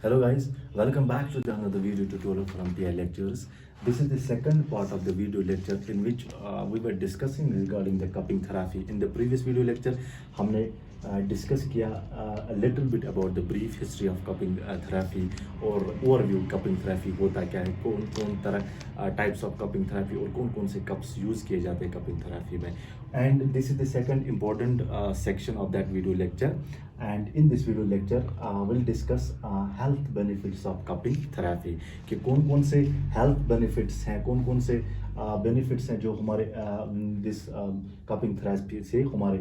Hello guys, welcome back to another video tutorial from TI Lectures. This is the second part of the video lecture in which we were discussing regarding the cupping therapy. In the previous video lecture, हमने discuss किया a little bit about the brief history of cupping therapy और overview cupping therapy होता क्या है, कौन कौन तरह types of cupping therapy और कौन कौन से cups use किए जाते हैं cupping therapy में. And this is the second important section of that video lecture. And in this video lecture, we'll discuss health benefits of cupping therapy. कि कौन कौन से health benefits हैं, कौन कौन से benefits हैं जो हमारे this cupping therapy से हमारे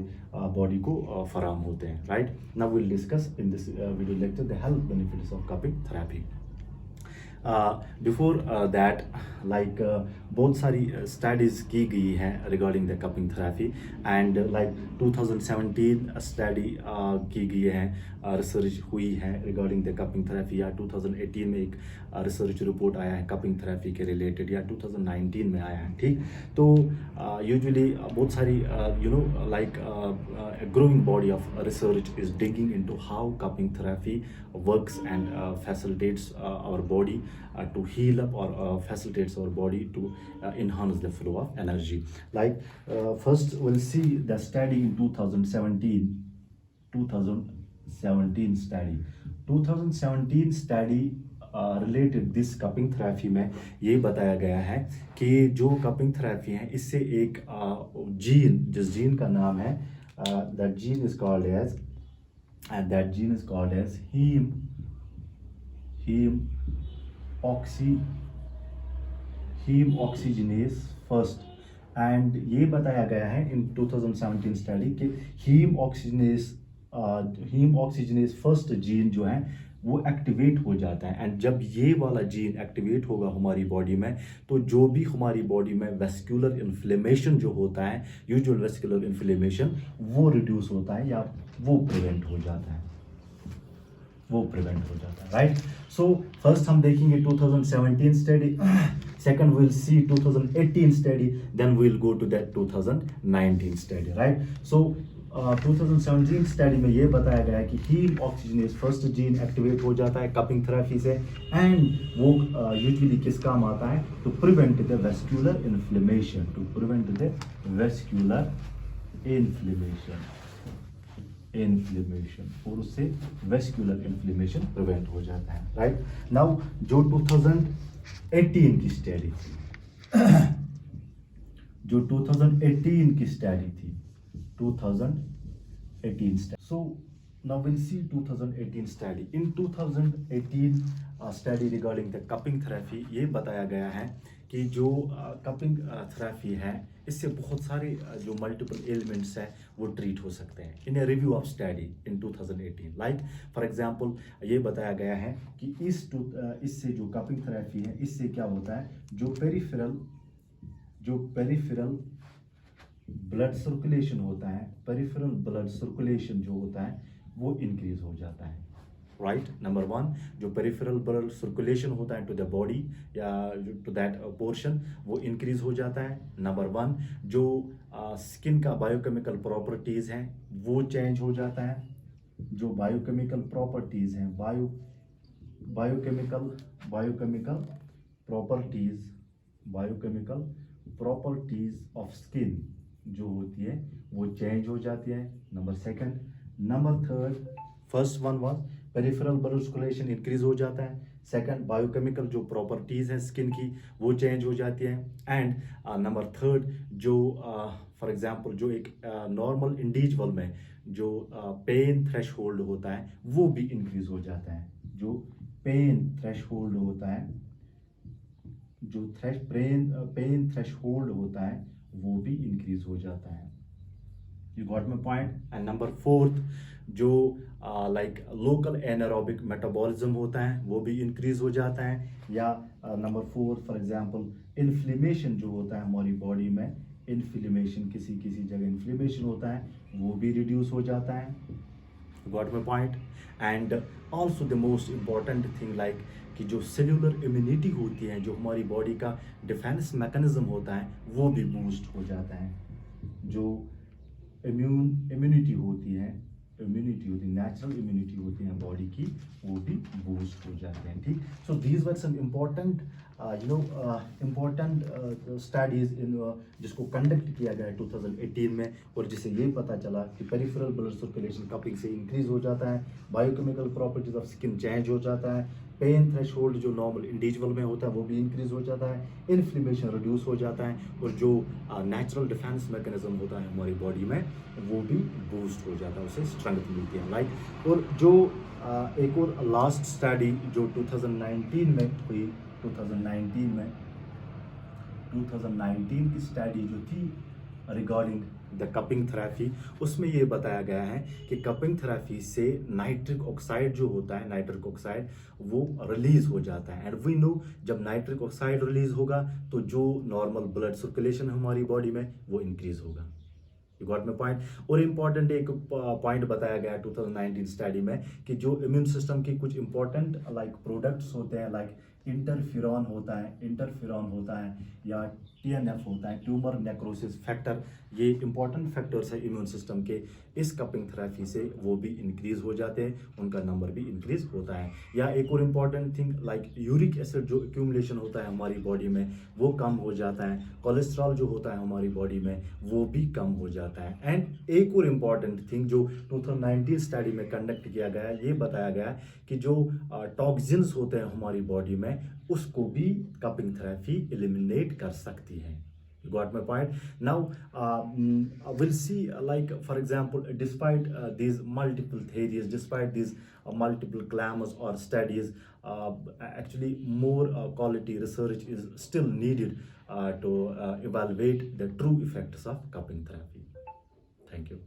body को फराहम होते हैं, right? Now we'll discuss in this video lecture the health benefits of cupping therapy. Before that, like बहुत सारी studies की गई हैं regarding the cupping therapy and like 2017 study की गई है, research हुई है regarding the cupping therapy, या 2018 में एक research report आया है cupping therapy के related, या 2019 में आया है, ठीक. तो usually बहुत सारी like a growing body of research is digging into how cupping therapy works and facilitates our body to heal up or facilitates our body to enhance the flow of energy. Like first we'll see the study in 2017 study. 2017 study related this cupping therapy में ये बताया गया है कि जो cupping therapy है इससे एक जीन, जिस जीन का नाम है that gene is called as heme oxygenase first. And ये बताया गया है इन 2017 स्टडी कि हीम ऑक्सीजनेस फर्स्ट जीन जो है वो एक्टिवेट हो जाता है. एंड जब ये वाला जीन एक्टिवेट होगा हमारी बॉडी में, तो जो भी हमारी बॉडी में वेस्कुलर इन्फ्लेमेशन जो होता है, यूजुअल वेस्कुलर इन्फ्लेमेशन, वो रिड्यूस होता है या वो प्रिवेंट हो जाता है, राइट. सो फर्स्ट हम देखेंगे 2017 study, second will see 2018 study, then will go to that 2019 study, right. So 2017 study में ये बताया गया है कि heme oxygenase first gene activate हो जाता है कपिंग थेरेपी से, एंड वो यूजुअली किस काम आता है, to prevent the vascular inflammation, और उससे वेस्कुलर इन्फ्लेमेशन प्रिवेंट हो जाता है, राइट. नाउ जो 2018 की स्टडी थी जो 2018 की स्टडी थी 2018 study. So now we'll see 2018 study. In 2018 study regarding the cupping therapy, ये बताया गया है कि जो cupping therapy है इससे बहुत सारे जो multiple ailments है वो treat हो सकते हैं. In a review of study in 2018, like for example ये बताया गया है कि इससे जो cupping therapy है इससे क्या होता है, जो पेरिफेरल ब्लड सर्कुलेशन होता है, पेरिफेरल ब्लड सर्कुलेशन जो होता है वो इंक्रीज हो जाता है, राइट. नंबर वन, जो पेरिफेरल ब्लड सर्कुलेशन होता है टू द बॉडी या टू दैट पोर्शन, वो इंक्रीज हो जाता है. नंबर वन, जो स्किन का बायोकेमिकल प्रॉपर्टीज हैं वो चेंज हो जाता है. जो बायोकेमिकल प्रॉपर्टीज हैं, बायोकेमिकल प्रॉपर्टीज ऑफ स्किन जो होती है वो चेंज हो जाती है. Number second. Number third, first one was peripheral blood circulation increase हो जाता है. सेकंड, बायोकेमिकल जो प्रॉपर्टीज हैं स्किन की वो चेंज हो जाती हैं. एंड नंबर थर्ड, जो फॉर एग्जांपल जो एक नॉर्मल इंडिविजुअल में जो पेन थ्रेशोल्ड होता है वो भी इंक्रीज हो जाता है. जो पेन थ्रेशोल्ड होता है, पेन थ्रेशोल्ड होता है वो भी इंक्रीज हो जाता है. You got my point. And number fourth, जो लाइक लोकल एनारोबिक मेटाबॉलिज्म होता है वो भी इंक्रीज हो जाता है. या number four, for example inflammation जो होता है हमारी बॉडी में, इन्फ्लेमेशन किसी जगह इन्फ्लेमेशन होता है वो भी रिड्यूस हो जाता है. You got my point. And also the most important thing, like कि जो सेल्यूलर इम्यूनिटी होती है, जो हमारी बॉडी का डिफेंस मैकेनिज्म होता है वो भी बूस्ट हो जाता है. जो इम्यूनिटी होती है इम्यूनिटी होती है, नेचुरल इम्यूनिटी होती है बॉडी की, वो भी बूस्ट हो जाते हैं। ठीक, so these were some important important studies in जिसको कंडक्ट किया गया है 2018 में, और जिससे ये पता चला कि पेरिफेरल ब्लड सर्कुलेशन कपिंग से इंक्रीज हो जाता है, biochemical properties of skin change हो जाता है, पेन थ्रेशोल्ड जो नॉर्मल इंडिविजुअल में होता है वो भी इंक्रीज हो जाता है, इन्फ्लेमेशन रिड्यूस हो जाता है, और जो नेचुरल डिफेंस मैकेनिज्म होता है हमारी बॉडी में वो भी बूस्ट हो जाता है, उसे स्ट्रेंथ मिलती है। लाइक, और जो एक और लास्ट स्टडी जो 2019 में हुई, 2019 की स्टडी जो थी रिगार्डिंग द कपिंग थेरेपी, उसमें ये बताया गया है कि कपिंग थेरेपी से नाइट्रिक ऑक्साइड जो होता है, नाइट्रिक ऑक्साइड वो रिलीज हो जाता है। एंड वी नो जब नाइट्रिक ऑक्साइड रिलीज होगा तो जो नॉर्मल ब्लड सर्कुलेशन हमारी बॉडी में वो इंक्रीज होगा। You got my point. और इम्पॉर्टेंट एक पॉइंट बताया गया है 2019 स्टडी में कि जो इम्यून सिस्टम की कुछ इंपॉर्टेंट लाइक प्रोडक्ट्स होते हैं, लाइक इंटरफेरॉन होता है या TNF होता है, ट्यूमर नेक्रोसिस फैक्टर, ये इंपॉर्टेंट फैक्टर्स है इम्यून सिस्टम के, इस कपिंग थेरेपी से वो भी इंक्रीज हो जाते हैं, उनका नंबर भी इंक्रीज होता है। या एक और important thing like uric acid जो एक्यूमुलेशन होता है हमारी बॉडी में वो कम हो जाता है, कोलेस्ट्रॉल जो होता है हमारी बॉडी में वो भी कम हो जाता है। एंड एक और इम्पॉर्टेंट थिंग जो 2019 स्टडी में कंडक्ट किया गया है, ये बताया गया कि जो टॉक्सिन्स होते हैं हमारी बॉडी में उसको भी कपिंग थेरेपी एलिमिनेट कर सकती है। You got my point. Now we'll see, like for example, despite these multiple theories, despite these multiple claims or studies, actually more quality research is still needed to evaluate the true effects of cupping therapy. Thank you.